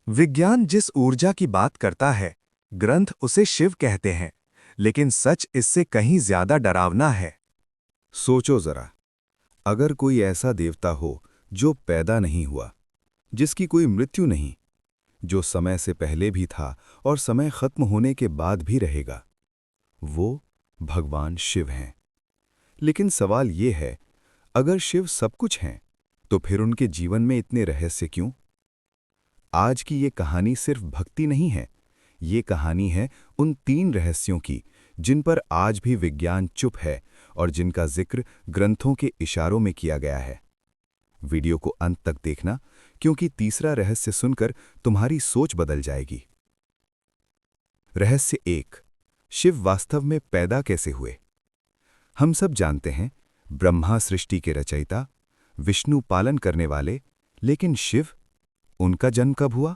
विज्ञान जिस ऊर्जा की बात करता है, ग्रंथ उसे शिव कहते हैं, लेकिन सच इससे कहीं ज्यादा डरावना है। सोचो जरा, अगर कोई ऐसा देवता हो जो पैदा नहीं हुआ, जिसकी कोई मृत्यु नहीं, जो समय से पहले भी था और समय खत्म होने के बाद भी रहेगा, वो भगवान शिव हैं। लेकिन सवाल ये है, अगर शिव सब कुछ हैं, तो फिर उनके जीवन में इतने रहस्य क्यों? आज की ये कहानी सिर्फ भक्ति नहीं है, ये कहानी है उन 3 रहस्यों की जिन पर आज भी विज्ञान चुप है और जिनका जिक्र ग्रंथों के इशारों में किया गया है। वीडियो को अंत तक देखना, क्योंकि तीसरा रहस्य सुनकर तुम्हारी सोच बदल जाएगी। रहस्य 1। शिव वास्तव में पैदा कैसे हुए? हम सब जानते हैं, ब्रह्मा सृष्टि के रचयिता, विष्णु पालन करने वाले, लेकिन शिव, उनका जन्म कब हुआ?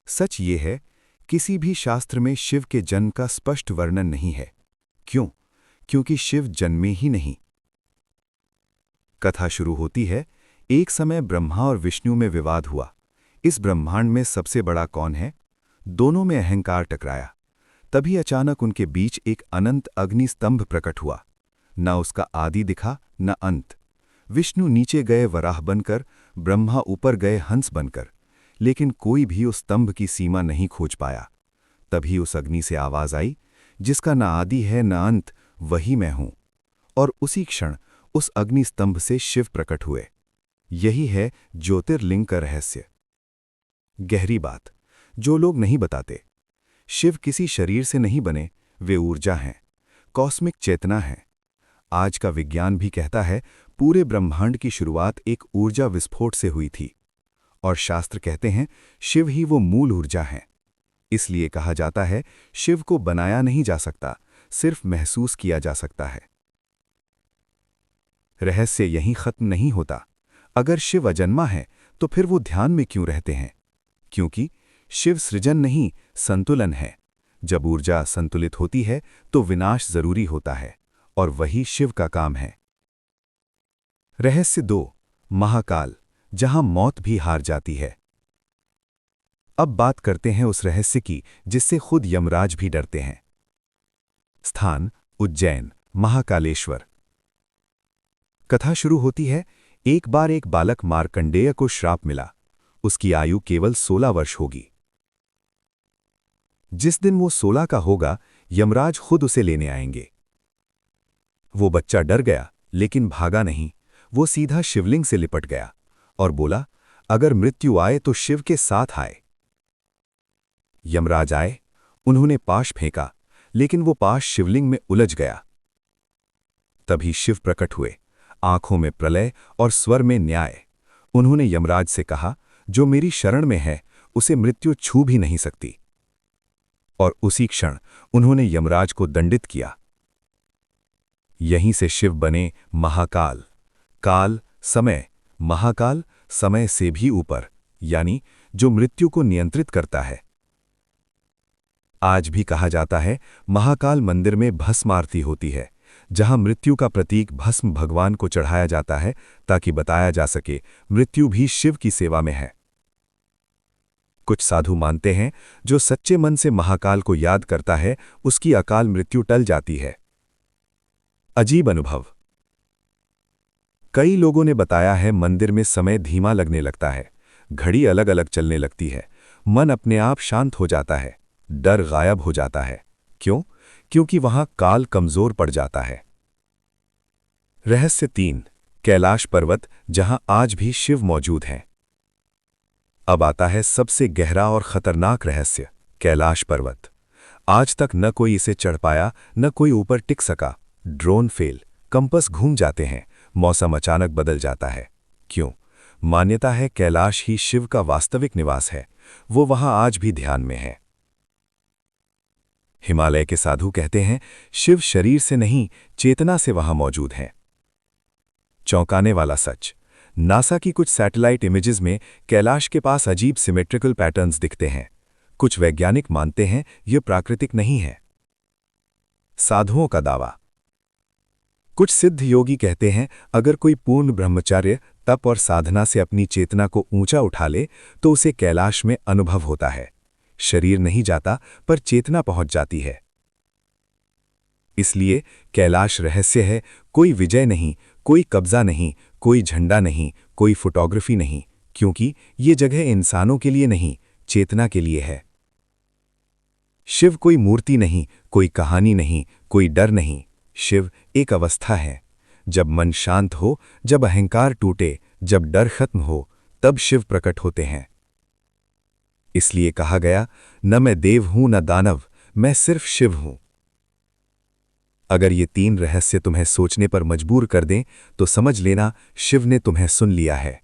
सच ये है, किसी भी शास्त्र में शिव के जन्म का स्पष्ट वर्णन नहीं है। क्यों? क्योंकि शिव जन्मे ही नहीं। कथा शुरू होती है, एक समय ब्रह्मा और विष्णु में विवाद हुआ। इस ब्रह्मांड में सबसे बड़ा कौन है? दोनों में अहंकार टकराया। तभी अचानक उनके बीच एक अनंत अग्नि स्तंभ प्रकट हुआ। न उसका आदि दिखा, न अंत। विष्णु नीचे गए वराह बनकर, ब्रह्मा ऊपर गए हंस बनकर, लेकिन कोई भी उस स्तंभ की सीमा नहीं खोज पाया। तभी उस अग्नि से आवाज आई, जिसका न आदि है न अंत, वही मैं हूं। और उसी क्षण उस अग्नि स्तंभ से शिव प्रकट हुए। यही है ज्योतिर्लिंग का रहस्य। गहरी बात, जो लोग नहीं बताते। शिव किसी शरीर से नहीं बने, वे ऊर्जा हैं, कॉस्मिक चेतना है। आज का विज्ञान भी कहता है, पूरे ब्रह्मांड की शुरुआत एक ऊर्जा विस्फोट से हुई थी। और शास्त्र कहते हैं, शिव ही वो मूल ऊर्जा है। इसलिए कहा जाता है, शिव को बनाया नहीं जा सकता, सिर्फ महसूस किया जा सकता है। रहस्य यहीं खत्म नहीं होता। अगर शिव अजन्मा है, तो फिर वो ध्यान में क्यों रहते हैं? क्योंकि शिव सृजन नहीं, संतुलन है। जब ऊर्जा संतुलित होती है, तो विनाश जरूरी होता है, और वही शिव का काम है। रहस्य 2। महाकाल, जहां मौत भी हार जाती है। अब बात करते हैं उस रहस्य की जिससे खुद यमराज भी डरते हैं। स्थान उज्जैन, महाकालेश्वर। कथा शुरू होती है, एक बार एक बालक मार्कंडेय को श्राप मिला। उसकी आयु केवल 16 वर्ष होगी। जिस दिन वो 16 का होगा, यमराज खुद उसे लेने आएंगे। वो बच्चा डर गया, लेकिन भागा नहीं। वो सीधा शिवलिंग से लिपट गया और बोला, अगर मृत्यु आए तो शिव के साथ आए। यमराज आए, उन्होंने पाश फेंका, लेकिन वो पाश शिवलिंग में उलझ गया। तभी शिव प्रकट हुए, आंखों में प्रलय और स्वर में न्याय। उन्होंने यमराज से कहा, जो मेरी शरण में है, उसे मृत्यु छू भी नहीं सकती। और उसी क्षण उन्होंने यमराज को दंडित किया। यहीं से शिव बने महाकाल। काल, समय, महाकाल, समय से भी ऊपर, यानी जो मृत्यु को नियंत्रित करता है। आज भी कहा जाता है, महाकाल मंदिर में भस्म आरती होती है, जहां मृत्यु का प्रतीक भस्म भगवान को चढ़ाया जाता है, ताकि बताया जा सके मृत्यु भी शिव की सेवा में है। कुछ साधु मानते हैं, जो सच्चे मन से महाकाल को याद करता है, उसकी अकाल मृत्यु टल जाती है। अजीब अनुभव। कई लोगों ने बताया है, मंदिर में समय धीमा लगने लगता है, घड़ी अलग अलग चलने लगती है, मन अपने आप शांत हो जाता है, डर गायब हो जाता है। क्यों? क्योंकि वहां काल कमजोर पड़ जाता है। रहस्य 3। कैलाश पर्वत, जहां आज भी शिव मौजूद हैं। अब आता है सबसे गहरा और खतरनाक रहस्य, कैलाश पर्वत। आज तक न कोई इसे चढ़ पाया, न कोई ऊपर टिक सका। ड्रोन फेल, कंपस घूम जाते हैं, मौसम अचानक बदल जाता है। क्यों? मान्यता है कैलाश ही शिव का वास्तविक निवास है, वो वहां आज भी ध्यान में है। हिमालय के साधु कहते हैं, शिव शरीर से नहीं, चेतना से वहां मौजूद हैं। चौंकाने वाला सच, नासा की कुछ सैटेलाइट इमेजेस में कैलाश के पास अजीब सिमेट्रिकल पैटर्न्स दिखते हैं। कुछ वैज्ञानिक मानते हैं यह प्राकृतिक नहीं है। साधुओं का दावा। कुछ सिद्ध योगी कहते हैं, अगर कोई पूर्ण ब्रह्मचार्य, तप और साधना से अपनी चेतना को ऊंचा उठा ले तो उसे कैलाश में अनुभव होता है। शरीर नहीं जाता पर चेतना पहुंच जाती है। इसलिए कैलाश रहस्य है, कोई विजय नहीं, कोई कब्जा नहीं, कोई झंडा नहीं, कोई फोटोग्राफी नहीं, क्योंकि ये जगह इंसानों के लिए नहीं, चेतना के लिए है। शिव कोई मूर्ति नहीं, कोई कहानी नहीं, कोई डर नहीं। शिव एक अवस्था है। जब मन शांत हो, जब अहंकार टूटे, जब डर खत्म हो, तब शिव प्रकट होते हैं। इसलिए कहा गया, न मैं देव हूं न दानव, मैं सिर्फ शिव हूं। अगर ये 3 रहस्य तुम्हें सोचने पर मजबूर कर दें तो समझ लेना शिव ने तुम्हें सुन लिया है।